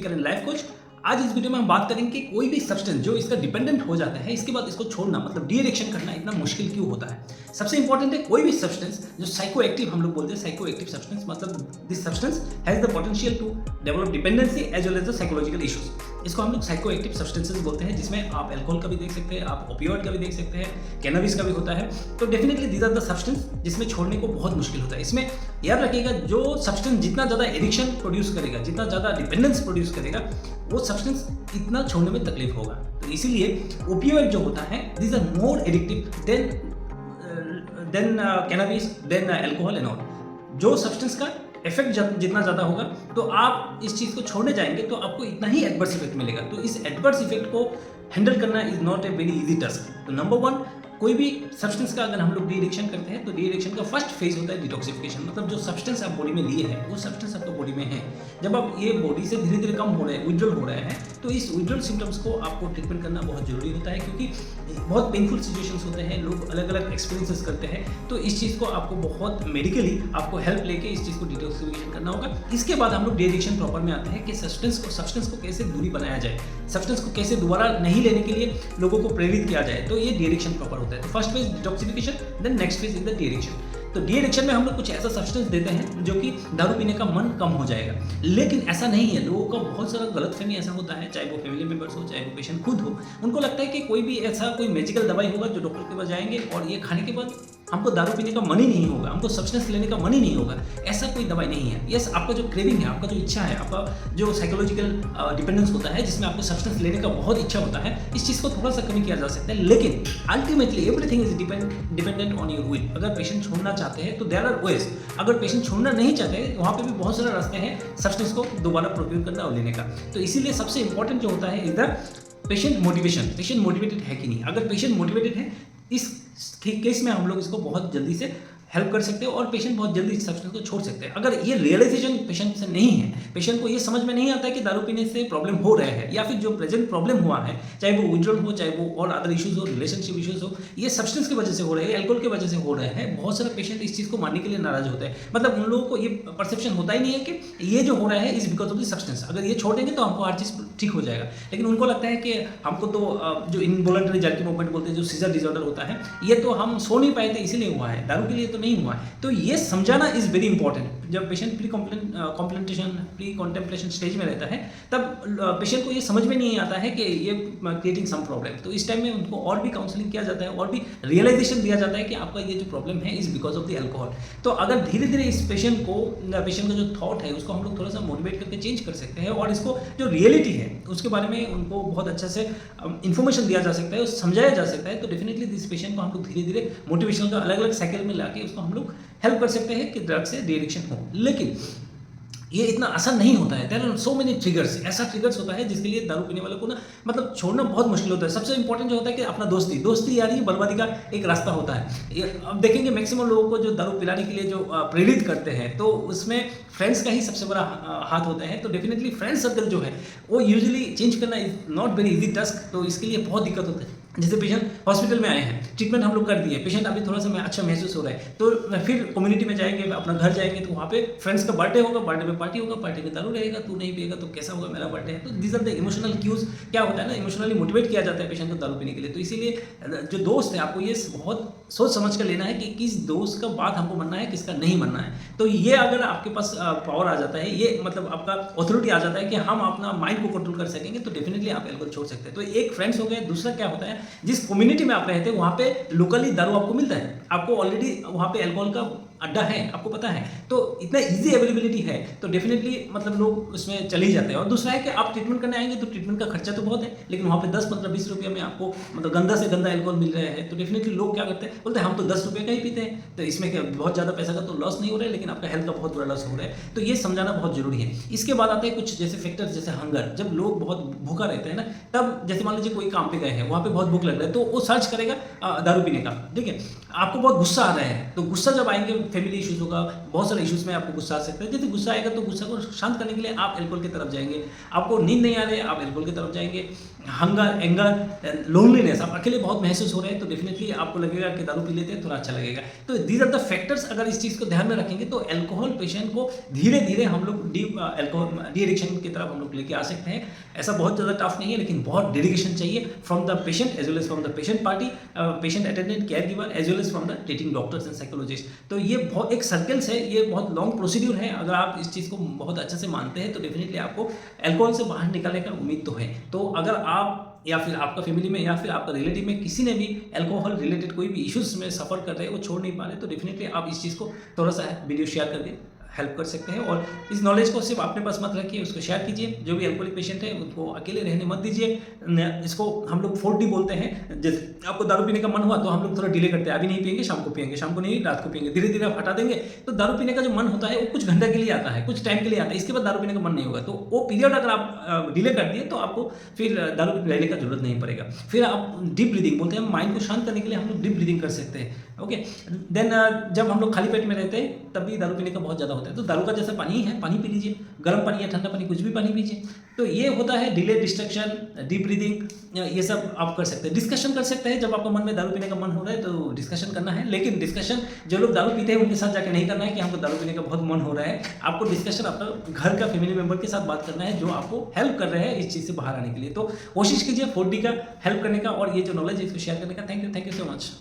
Speaker and life coach. आज इस video में हम बात करेंगे कि कोई भी सब्सटेंस जो इसका डिपेंडेंट हो जाता है, इसके बाद इसको छोड़ना मतलब डी एडिक्शन करना इतना मुश्किल क्यों होता है। सबसे इंपॉर्टेंट है कोई भी सब्सटेंस जो साइको एक्टिव, हम लोग बोलते हैं साइको एक्टिव सब्सटेंस, मतलब this substance has the potential to develop dependency as well as the psychological issues. इसको हम लोग साइको एक्टिव सब्सटेंसेस बोलते हैं, जिसमें आप अल्कोहल का भी देख सकते हैं, आप ओपियोइड का भी देख सकते हैं, कैनबिस का भी होता है। तो definitely these are the substance जिसमें छोड़ने को बहुत मुश्किल होता है। इसमें याद रखिएगा, जो सब्सटेंस जितना ज़्यादा एडिक्शन प्रोड्यूस करेगा, जितना ज़्यादा डिपेंडेंस प्रोड्यूस करेगा, वो सब्सटेंस इतना छोड़ने में तकलीफ होगा। तो इसीलिए ओपियोइड जो होता है, this are more addictive than cannabis, than alcohol and all. जो सब्सटेंस का इफेक्ट जितना ज़्यादा होगा, तो आप इस चीज़ को छोड़ने जाएंगे तो आपको इतना ही एडवर्स इफेक्ट मिलेगा। तो इस एडवर्स इफेक्ट को हैंडल करना is not a very easy task. तो नंबर वन, कोई भी सब्सटेंस का अगर हम लोग डी एडिक्शन करते हैं तो डी एडिक्शन का फर्स्ट फेज होता है डिटॉक्सिफिकेशन। मतलब जो सब्सटेंस आप बॉडी में लिए हैं, वो सब्सटेंस आपको बॉडी में है, जब आप ये बॉडी से धीरे धीरे कम हो रहे हैं, विड्रॉल हो रहे हैं, तो इस विड्रॉल सिम्टम्स को आपको ट्रीटमेंट करना बहुत जरूरी होता है, क्योंकि बहुत पेनफुल सिचुएशंस होते हैं, लोग अलग अलग एक्सपीरियंसेस करते हैं। तो इस चीज़ को आपको बहुत मेडिकली आपको हेल्प लेके इस चीज़ को डिटॉक्सिफिकेशन करना होगा। इसके बाद हम लोग डी एडिक्शन प्रॉपर में आते हैं कि सब्सटेंस को कैसे दूरी बनाया जाए, सब्सटेंस को कैसे दोबारा नहीं लेने के लिए लोगों को प्रेरित किया जाए। तो ये डी एडिक्शन प्रॉपर होता है। तो first phase detoxification, then next phase is the deaddiction. तो डी एडिक्शन में हम लोग कुछ ऐसा सब्सटेंस देते हैं जो कि दारू पीने का मन कम हो जाएगा, लेकिन ऐसा नहीं है। लोगों का बहुत सारा गलतफहमी ऐसा होता है, चाहे वो फैमिली मेंबर्स हो, चाहे वो पेशेंट खुद हो, उनको लगता है कि कोई भी ऐसा कोई मैजिकल दवाई होगा जो डॉक्टर के पास जाएंगे और ये खाने के बाद हमको दारू पीने का मन ही नहीं होगा, हमको सब्सटेंस लेने का मन ही नहीं होगा। ऐसा कोई दवाई नहीं है। यस, आपका जो क्रेविंग है, आपका जो इच्छा है, आपका जो साइकोलॉजिकल डिपेंडेंस होता है, जिसमें आपको सब्सटेंस लेने का बहुत इच्छा होता है, इस चीज़ को थोड़ा सा कमी किया जा सकता है। लेकिन ultimately everything is dependent on your will. अगर पेशेंट छोड़ना चाहते हैं तो देयर आर वेज, अगर पेशेंट छोड़ना नहीं चाहते वहाँ पे भी बहुत सारे रास्ते हैं सब्सटेंस को दोबारा प्रोक्योर करना और लेने का। तो इसीलिए सबसे इंपॉर्टेंट जो होता है is the patient motivation. Patient motivated है कि नहीं। अगर पेशेंट मोटिवेटेड है, इस केस में हम लोग इसको बहुत जल्दी से हेल्प कर सकते हैं और पेशेंट बहुत जल्दी इस सब्सटेंस को छोड़ सकते हैं। अगर ये रियलाइजेशन पेशेंट से नहीं है, पेशेंट को ये समझ में नहीं आता है कि दारू पीने से प्रॉब्लम हो रहा है, या फिर जो प्रेजेंट प्रॉब्लम हुआ है, चाहे वो विड्रॉल हो, चाहे वो और अदर इश्यूज हो, रिलेशनशिप इश्यूज हो, ये सब्सटेंस की वजह से हो रहे हैं, अल्कोहल की वजह से हो रहे हैं। बहुत सारे पेशेंट इस चीज़ को मानने के लिए नाराज होते हैं। मतलब उन लोगों को ये परसेप्शन होता ही नहीं है कि ये जो हो रहा है is because of the substance. अगर ये छोड़ देंगे तो हमको हर चीज़ ठीक हो जाएगा, लेकिन उनको लगता है कि हमको तो जो इनवॉलंटरी जर्की मूवमेंट बोलते हैं, जो सीजर डिसऑर्डर होता है, ये तो हम सो नहीं पाए थे इसीलिए हुआ है, दारू के लिए तो नहीं हुआ है। तो ये समझाना इज वेरी इंपॉर्टेंट। जब पेशेंट प्री कॉन्टेम्पलेशन स्टेज में रहता है, तब पेशेंट को ये समझ में नहीं आता है कि ये क्रिएटिंग सम प्रॉब्लम। तो इस टाइम में उनको और भी काउंसलिंग किया जाता है और भी रियलाइजेशन दिया जाता है कि आपका ये जो प्रॉब्लम है is because of the alcohol. तो अगर धीरे धीरे इस पेशेंट का जो थॉट है उसको हम लोग थोड़ा सा मोटिवेट करके चेंज कर सकते हैं, और इसको जो रियलिटी है उसके बारे में उनको बहुत अच्छे से इन्फॉर्मेशन दिया जा सकता है, समझाया जा सकता है। तो डेफिनेटली दिस पेशेंट को हम लोग धीरे धीरे मोटिवेशन का अलग अलग साइकिल में लाके उसको हम लोग हेल्प कर सकते हैं कि ड्रग से डी एडिक्शन हो। लेकिन ये इतना आसान नहीं होता है। There are so many triggers. ऐसा ट्रिगर्स होता है जिसके लिए दारू पीने वालों को ना मतलब छोड़ना बहुत मुश्किल होता है। सबसे इंपॉर्टेंट जो होता है कि अपना दोस्ती यारी बर्बादी का एक रास्ता होता है। अब देखेंगे मैक्सिमम लोगों को जो दारू पिलाने के लिए जो प्रेरित करते हैं, तो उसमें फ्रेंड्स का ही सबसे बड़ा हाथ होता है। तो डेफिनेटली फ्रेंड सर्कल जो है वो यूजुअली चेंज करना is not very easy task. तो इसके लिए बहुत दिक्कत होती है। जैसे पेशेंट हॉस्पिटल में आए हैं, ट्रीटमेंट हम लोग कर दिए, पेशेंट अभी थोड़ा सा अच्छा महसूस हो रहा है, तो फिर कम्युनिटी में जाएंगे, अपना घर जाएंगे, तो वहाँ पे फ्रेंड्स का बर्थडे होगा, बर्थडे में पार्टी होगा, पार्टी में दारू रहेगा, तू नहीं पिएगा तो कैसा होगा, मेरा बर्थडे है। तो this are the emotional cues. क्या होता है ना, इमोशनली मोटिवेट किया जाता है पेशेंट को दारू पीने के लिए। तो इसीलिए जो दोस्त है, आपको ये बहुत सोच समझ कर लेना है कि किस दोस्त का बात हमको मानना है, किसका नहीं मानना है। तो ये अगर आपके पास पावर आ जाता है, ये मतलब आपका ऑथोरिटी आ जाता है कि हम अपना माइंड को कंट्रोल कर सकेंगे, तो डेफिनेटली आप अल्कोहल छोड़ सकते हैं। तो एक फ्रेंड्स हो गए। दूसरा क्या होता है, जिस कम्युनिटी में आप रहते हैं वहाँ पे लोकली दारू आपको मिलता है, आपको ऑलरेडी वहाँ पे अल्कोहल का अड्डा है, आपको पता है, तो इतना इजी अवेलेबिलिटी है, तो डेफिनेटली मतलब लोग उसमें चले ही जाते हैं। और दूसरा है कि आप ट्रीटमेंट करने आएंगे तो ट्रीटमेंट का खर्चा तो बहुत है, लेकिन वहाँ पे 10, 15, 20 रुपये में आपको मतलब गंदा से गंदा अल्कोहल मिल रहा है। तो डेफिनेटली लोग क्या करते हैं, बोलते हैं हम तो 10 रुपये का ही पीते हैं, तो इसमें क्या बहुत ज़्यादा पैसा का तो लॉस नहीं हो रहा है, लेकिन आपका हेल्थ का बहुत बुरा लॉस हो रहा है। तो ये समझाना बहुत जरूरी है। इसके बाद आते हैं कुछ जैसे फैक्टर्स, जैसे हंगर। जब लोग बहुत भूखा रहते हैं ना, तब जैसे मान लीजिए कोई काम पे गए हैं, वहाँ पे बहुत भूख लग रहा है, तो वो सर्च करेगा दारू पीने का, ठीक है। आपको बहुत गुस्सा आ रहा है, तो गुस्सा जब आएंगे फैमिली इश्यूज होगा, बहुत सारे इश्यूज़ में आपको गुस्सा आ सकता है। जैसे गुस्सा आएगा तो गुस्सा को शांत करने के लिए आप अल्कोहल की तरफ जाएँगे। आपको नींद नहीं आ रही है, आप अल्कोहल की तरफ जाएँगे। हंगर, एंगर, लोनलीनेस, आप अकेले बहुत महसूस हो रहे हैं तो डेफिनिटली आपको लगेगा कि दारू पी लेते हैं थोड़ा अच्छा लगेगा। तो दीज आर द फैक्टर्स, अगर इस चीज़ को ध्यान में रखेंगे तो अल्कोहल पेशेंट को धीरे-धीरे हम लोग अल्कोहल डी एडिक्शन की तरफ हम लोग लेके आ सकते हैं। ऐसा बहुत ज़्यादा टफ नहीं है, लेकिन बहुत डेडिकेशन चाहिए from the patient as well as from the patient party, patient attendant, caregiver as well as from the treating doctors and psychologist. तो ये बहुत एक सर्कल्स है, ये बहुत लॉन्ग प्रोसीड्यूर है। अगर आप इस चीज़ को बहुत अच्छे से मानते हैं तो डेफिनेटली आपको अल्कोहल से बाहर निकलने का उम्मीद तो है। तो अगर आप या फिर आपका फैमिली में या फिर आपका रिलेटिव में किसी ने भी अल्कोहल रिलेटेड कोई भी इश्यूज में सफ़र कर रहे हैं, वो छोड़ नहीं पा रहे, तो डेफिनेटली आप इस चीज़ को थोड़ा सा वीडियो शेयर करके हेल्प कर सकते हैं। और इस नॉलेज को सिर्फ अपने पास मत रखिए, उसको शेयर कीजिए। जो भी अल्कोहलिक पेशेंट है उनको अकेले रहने मत दीजिए। इसको हम लोग 4D बोलते हैं। जैसे आपको दारू पीने का मन हुआ तो हम लोग थोड़ा डिले करते हैं, अभी नहीं पिएंगे, शाम को पिएंगे, शाम को नहीं, रात को पिएंगे, धीरे धीरे आप हटा देंगे। तो दारू पीने का जो मन होता है वो कुछ घंटे के लिए आता है, कुछ टाइम के लिए आता है, इसके बाद दारू पीने का मन नहीं होगा। तो वो पीरियड अगर आप डिले कर दिए तो आपको फिर दारू लेने का जरूरत नहीं पड़ेगा। फिर आप डीप ब्रीदिंग बोलते हैं, माइंड को शांत करने के लिए हम लोग डीप ब्रीदिंग कर सकते हैं। ओके, देन जब हम लोग खाली पेट में रहते हैं तब भी दारू पीने का बहुत ज़्यादा होता है। तो दारू का जैसा पानी है, पानी पी लीजिए, गर्म पानी या ठंडा पानी, कुछ भी पानी पीजिए। तो ये होता है डिले डिस्ट्रक्शन, डीप ब्रीदिंग, ये सब आप कर सकते हैं। डिस्कशन कर सकते हैं, जब आपका मन में दारू पीने का मन हो रहा है तो डिस्कशन करना है। लेकिन डिस्कशन जो लोग दारू पीते हैं उनके साथ जाके नहीं करना है कि हमको दारू पीने का बहुत मन हो रहा है। आपको डिस्कशन आपका घर का फैमिली मेंबर के साथ बात करना है जो आपको हेल्प कर रहे हैं इस चीज़ से बाहर आने के लिए। तो कोशिश कीजिए 4D का हेल्प करने का, और ये जो नॉलेज है इसको शेयर करने का। Thank you so much.